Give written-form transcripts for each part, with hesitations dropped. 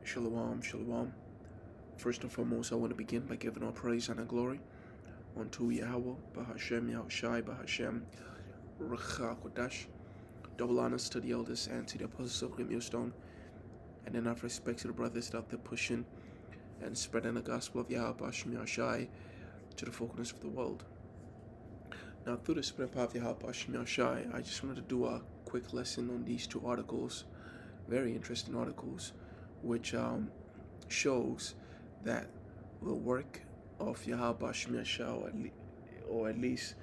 Shalom, shalom. First and foremost, I want to begin by giving all praise and glory unto Yahweh, Bahashem, Yahushai, Bahashem, Ruach HaKodesh. Double honors to the elders and to the apostles of Great Millstone, and enough respect to the brothers that they're pushing and spreading the gospel of Yahweh, Bahashem, Yahushai to the four corners of the world. Now, through the spirit of Yahweh, Bahashem, Yahushai, I just wanted to do a quick lesson on these two articles, very interesting articles, which shows that the work of Yahweh Shemashah, or at least,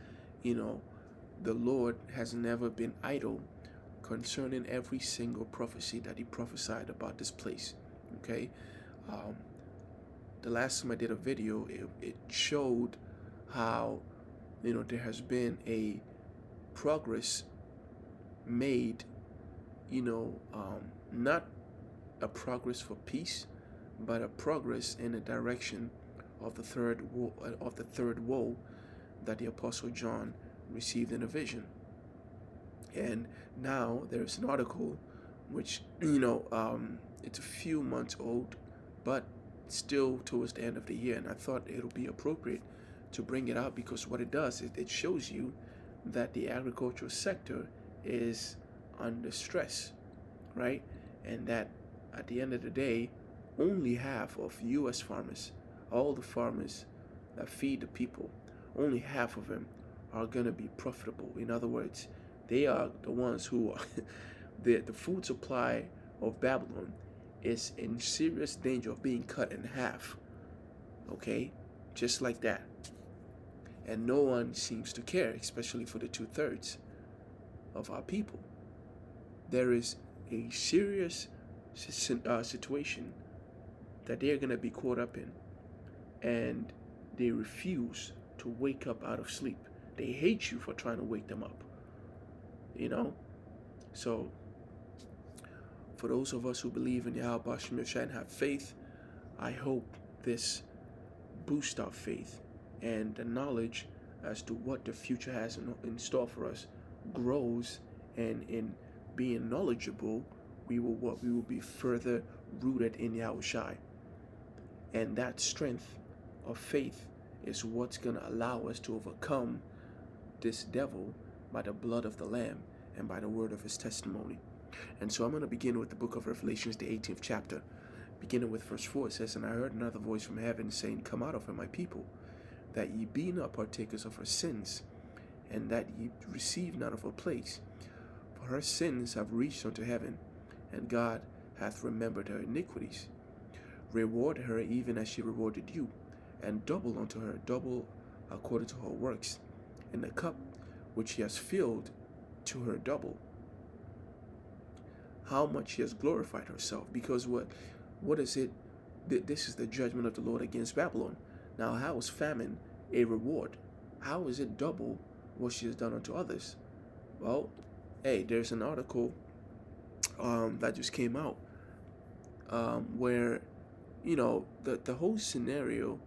the Lord has never been idle concerning every single prophecy that he prophesied about this place. Okay, the last time I did a video, it showed how there has been a progress made, not a progress for peace, but a progress in the direction of the third woe that the Apostle John received in a vision. And now there's an article which it's a few months old, but still towards the end of the year, and I thought it'll be appropriate to bring it out because what it does is it shows you that the agricultural sector is under stress, right? And that at the end of the day, only half of U.S. farmers, all the farmers that feed the people, only half of them are going to be profitable. In other words, they are the ones who are the food supply of Babylon is in serious danger of being cut in half. Okay? Just like that. And no one seems to care, especially for the 2/3 of our people. There is a serious situation that they're going to be caught up in, and they refuse to wake up out of sleep. They hate you for trying to wake them up, So for those of us who believe in Yahweh Hashem Yeshua and have faith, I hope this boosts our faith and the knowledge as to what the future has in store for us grows, and in being knowledgeable, we will be further rooted in Yahushai. And that strength of faith is what's going to allow us to overcome this devil by the blood of the Lamb and by the word of his testimony. And so I'm going to begin with the book of Revelations, the 18th chapter. Beginning with verse 4, it says, "And I heard another voice from heaven saying, Come out of her, my people, that ye be not partakers of her sins, and that ye receive not of her plagues. For her sins have reached unto heaven, and God hath remembered her iniquities. Reward her even as she rewarded you, and double unto her, double according to her works. And the cup which she has filled to her double. How much she has glorified herself." Because what is it? This is the judgment of the Lord against Babylon. Now, how is famine a reward? How is it double what she has done unto others? Well, hey, there's an article that just came out where the whole scenario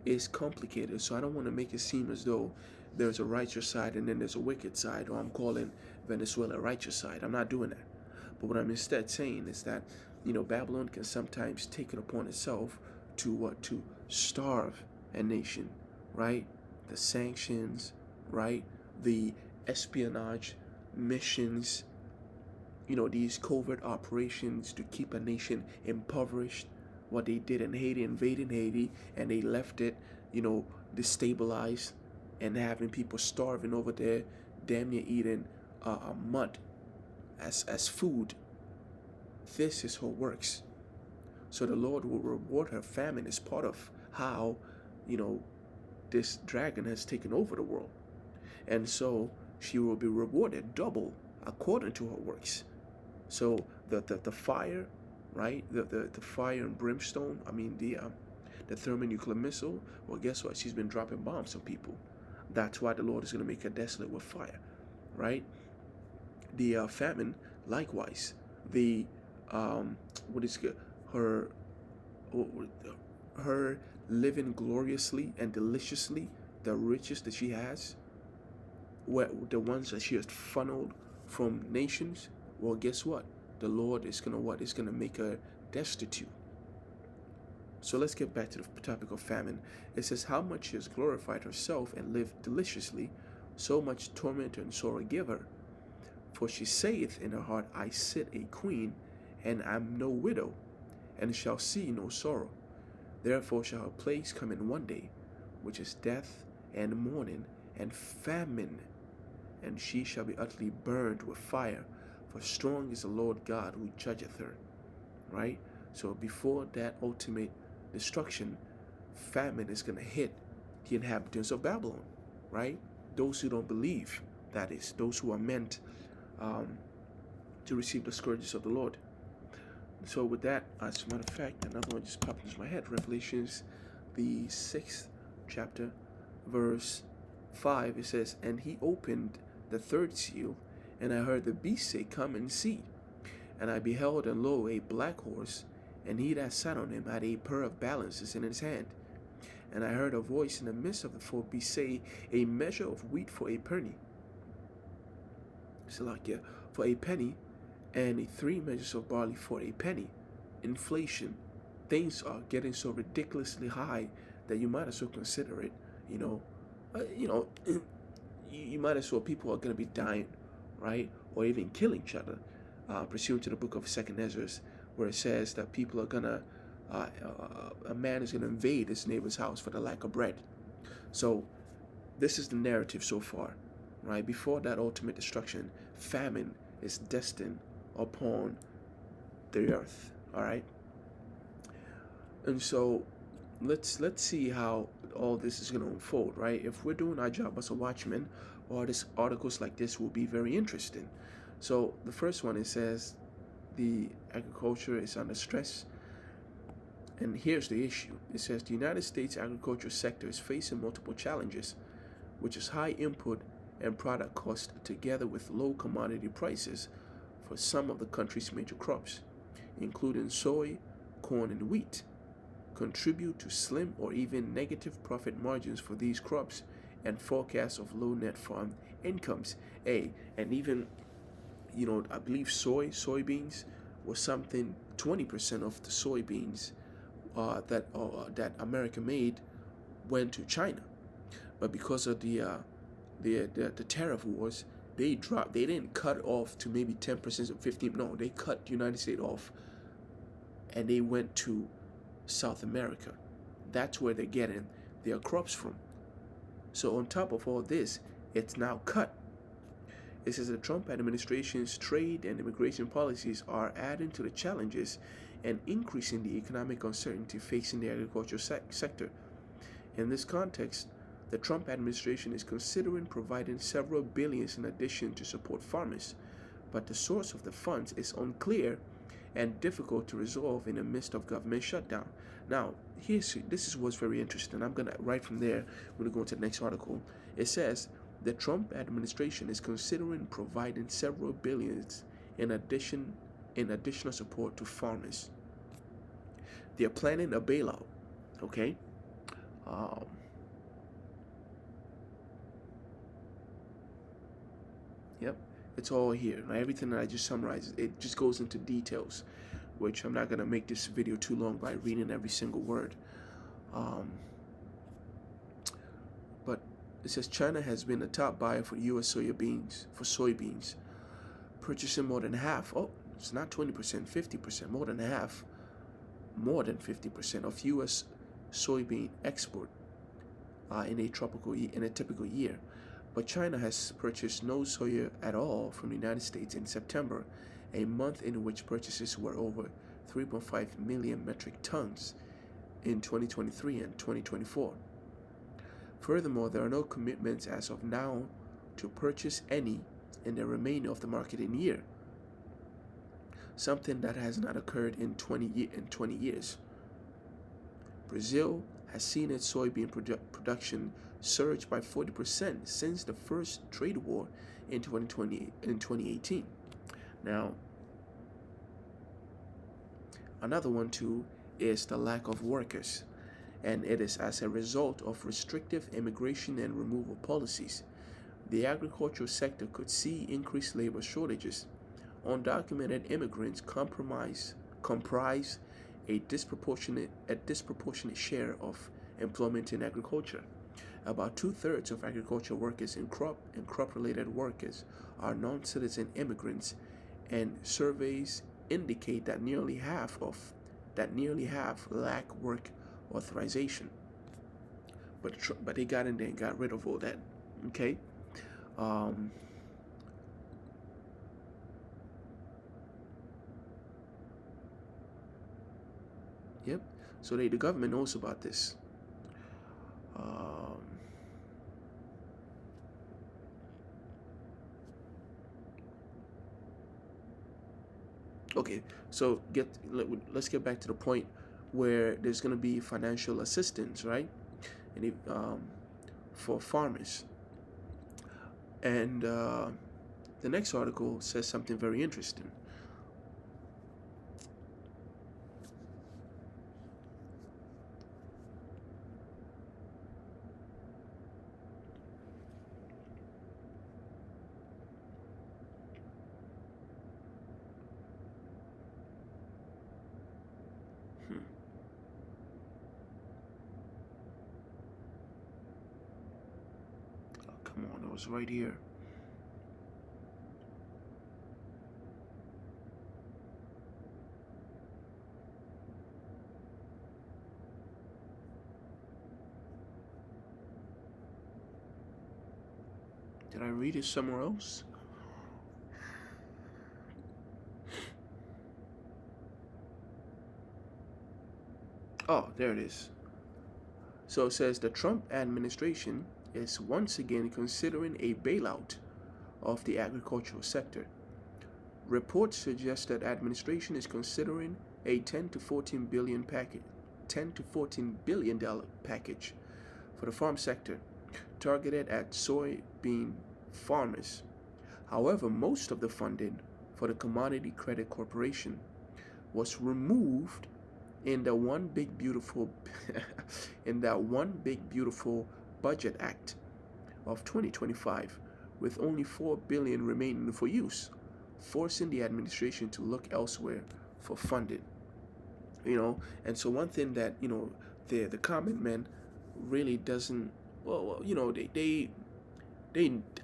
is complicated, so I don't want to make it seem as though there's a righteous side and then there's a wicked side, or I'm calling Venezuela a righteous side. I'm not doing that. But what I'm instead saying is that Babylon can sometimes take it upon itself to starve a nation, right? The sanctions, right? The espionage missions, these covert operations to keep a nation impoverished. What they did in Haiti, invading Haiti, and they left it, destabilized and having people starving over there, damn near eating mud as food. This is her works. So the Lord will reward her. Famine is part of how, this dragon has taken over the world. And so she will be rewarded double according to her works. So the fire, right? The fire and brimstone, the thermonuclear missile, well, guess what? She's been dropping bombs on people. That's why the Lord is going to make her desolate with fire, right? The famine, likewise. The her living gloriously and deliciously, the riches that she has, the ones that she has funneled from nations, well, guess what? The Lord is gonna make her destitute. So let's get back to the topic of famine. It says, how much she has glorified herself and lived deliciously, so much torment and sorrow give her. For she saith in her heart, I sit a queen, and am no widow, and shall see no sorrow. Therefore shall her plagues come in one day, which is death and mourning and famine, and she shall be utterly burned with fire, for strong is the Lord God who judgeth her. Right? So before that ultimate destruction, famine is going to hit the inhabitants of Babylon. Right? Those who don't believe, that is, those who are meant to receive the scourges of the Lord. So with that, as a matter of fact, another one just popped into my head. Revelations, the 6th chapter, verse 5, it says, and he opened the third seal, and I heard the beast say, come and see. And I beheld, and lo, a black horse, and he that sat on him had a pair of balances in his hand. And I heard a voice in the midst of the four beasts say, a measure of wheat for a penny. Salakia, for a penny, and 3 measures of barley for a penny. Inflation. Things are getting so ridiculously high that you might as well consider it. You might as well, people are going to be dying, right? Or even killing each other, pursuant to the book of 2nd Ezra, where it says that people are going to, a man is going to invade his neighbor's house for the lack of bread. So this is the narrative so far, right? Before that ultimate destruction, famine is destined upon the earth. All right. And so let's see how all this is going to unfold, right? If we're doing our job as a watchman, all these articles like this will be very interesting. So the first one, it says the agriculture is under stress. And here's the issue. It says the United States agriculture sector is facing multiple challenges, which is high input and product cost together with low commodity prices for some of the country's major crops, including soy, corn, and wheat, contribute to slim or even negative profit margins for these crops and forecasts of low net farm incomes. And even, I believe soybeans was something, 20% of the soybeans that America made went to China. But because of the tariff wars, they didn't cut off to maybe 10% or 15%. No, they cut the United States off, and they went to South America. That's where they're getting their crops from. So on top of all this, it's now cut. It says the Trump administration's trade and immigration policies are adding to the challenges and increasing the economic uncertainty facing the agricultural sector. In this context, the Trump administration is considering providing several billions in addition to support farmers, but the source of the funds is unclear and difficult to resolve in the midst of government shutdown. Now, this is what's very interesting. I'm going to, right from there, I'm going to go into the next article. It says, the Trump administration is considering providing several billions in additional support to farmers. They're planning a bailout, okay? Yep, it's all here. Now, everything that I just summarized, it just goes into details, which I'm not going to make this video too long by reading every single word. But it says China has been a top buyer for U.S. soybeans, purchasing more than half. Oh, it's not 20%, 50%, more than half, more than 50% of U.S. soybean export in a typical year. But China has purchased no soya at all from the United States in September, a month in which purchases were over 3.5 million metric tons in 2023 and 2024. Furthermore, there are no commitments as of now to purchase any in the remainder of the marketing year, something that has not occurred in 20 years. Brazil has seen its soybean production surge by 40% since the first trade war in 2018. Now, another one too is the lack of workers, and it is as a result of restrictive immigration and removal policies. The agricultural sector could see increased labor shortages. Undocumented immigrants comprise a disproportionate share of employment in agriculture. About two-thirds of agriculture workers and crop-related workers are non-citizen immigrants, and surveys indicate that nearly half lack work authorization. But they got in there and got rid of all that. Okay. Um, yep. So the government knows about this. Um, okay. So let's get back to the point where there's going to be financial assistance, right? And for farmers. And the next article says something very interesting. Hmm. Oh, come on, it was right here. Did I read it somewhere else? Oh, there it is. So it says the Trump administration is once again considering a bailout of the agricultural sector. Reports suggest that administration is considering a 10 to 14 billion dollar package for the farm sector, targeted at soybean farmers. However, most of the funding for the Commodity Credit Corporation was removed in the one big beautiful in that one big beautiful budget act of 2025, with only 4 billion remaining for use, forcing the administration to look elsewhere for funding. And so one thing that the common man really doesn't, they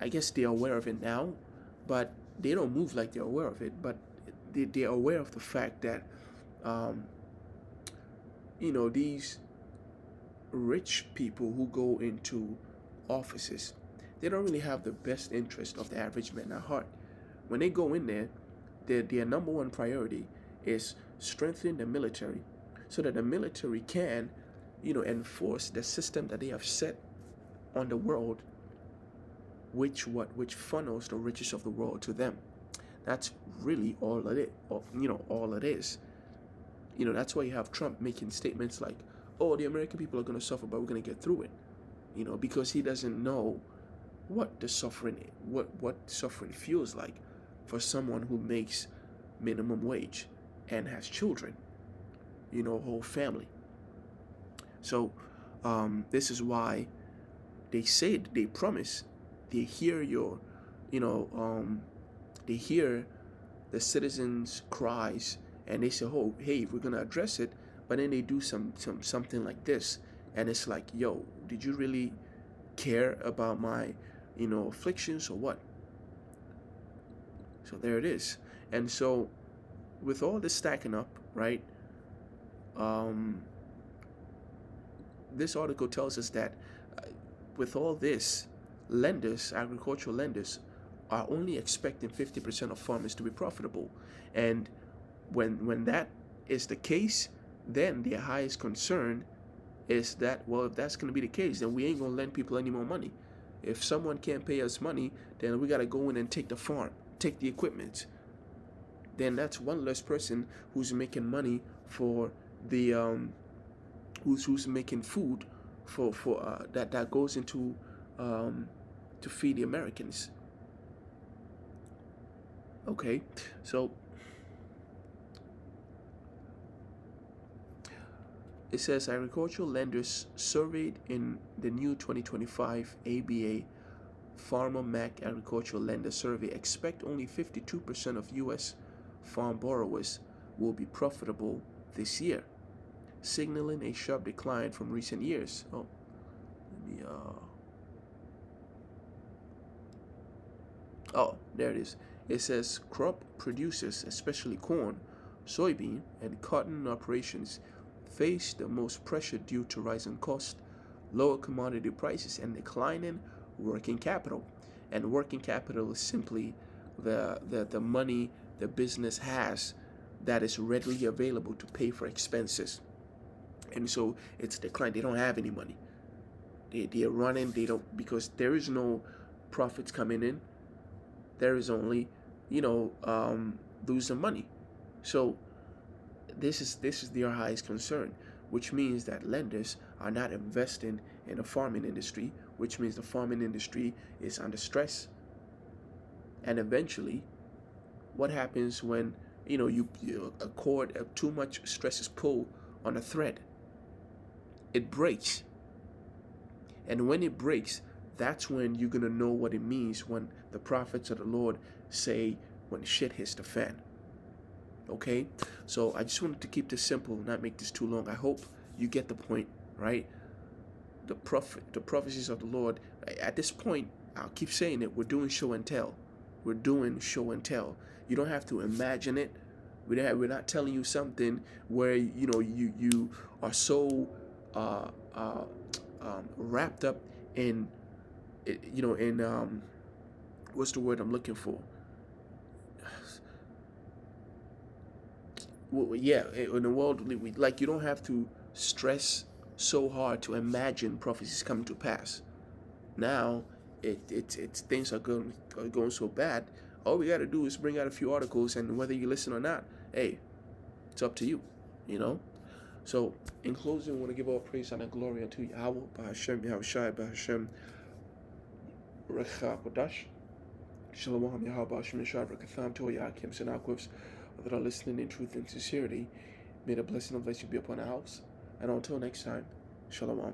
I guess they're aware of it now, but they don't move like they're aware of it, but they're aware of the fact that um, these rich people who go into offices, they don't really have the best interest of the average man at heart. When they go in there, their number one priority is strengthening the military so that the military can, enforce the system that they have set on the world, which funnels the riches of the world to them. That's really all it is. All it is. That's why you have Trump making statements like, "Oh, the American people are going to suffer, but we're going to get through it." Because he doesn't know what suffering feels like for someone who makes minimum wage and has children, whole family. So this is why they promise, they hear they hear the citizens' cries, and they say, "Oh, hey, we're gonna address it," but then they do something like this, and it's like, "Yo, did you really care about my, afflictions or what?" So there it is. And so, with all this stacking up, right? Um, this article tells us that with all this, agricultural lenders, are only expecting 50% of farmers to be profitable, and when that is the case, then their highest concern is that, well, if that's going to be the case, then we ain't going to lend people any more money. If someone can't pay us money, then we got to go in and take the farm, take the equipment. Then that's one less person who's making money for the who's making food for that goes into to feed the Americans. Okay, so it says agricultural lenders surveyed in the new 2025 ABA Farmer Mac Agricultural Lender Survey expect only 52% of U.S. farm borrowers will be profitable this year. signaling a sharp decline from recent years. Oh, let me, oh, there it is. It says crop producers, especially corn, soybean, and cotton operations, face the most pressure due to rising costs, lower commodity prices, and declining working capital. And working capital is simply the money the business has that is readily available to pay for expenses. And so it's declined. They don't have any money. They are running. They don't, because there is no profits coming in. There is only, losing money. So this is their highest concern, which means that lenders are not investing in the farming industry, which means the farming industry is under stress. And eventually, what happens when you a cord, too much stress is pulled on a thread? It breaks, and when it breaks, that's when you're gonna know what it means when the prophets of the Lord say, when shit hits the fan. Okay, so I just wanted to keep this simple, not make this too long. I hope you get the point, right? The prophecies of the Lord. At this point, I'll keep saying it. We're doing show and tell. We're doing show and tell. You don't have to imagine it. We're not telling you something where you are so wrapped up in what's the word I'm looking for? Well, yeah, in the world, like, you don't have to stress so hard to imagine prophecies coming to pass. Now, it's things are going so bad. All we got to do is bring out a few articles, and whether you listen or not, hey, it's up to you, So, in closing, I want to give all praise and glory unto Yahweh, Bahashem, Yahushai, Bahashem, Recha Kodash, Shalom, Yahweh, Bahashem, Yeshua, Rekatham, Toya, Kim, Senakwivs, that are listening in truth and sincerity. May the blessing of blessing be upon our house. And until next time, Shalom.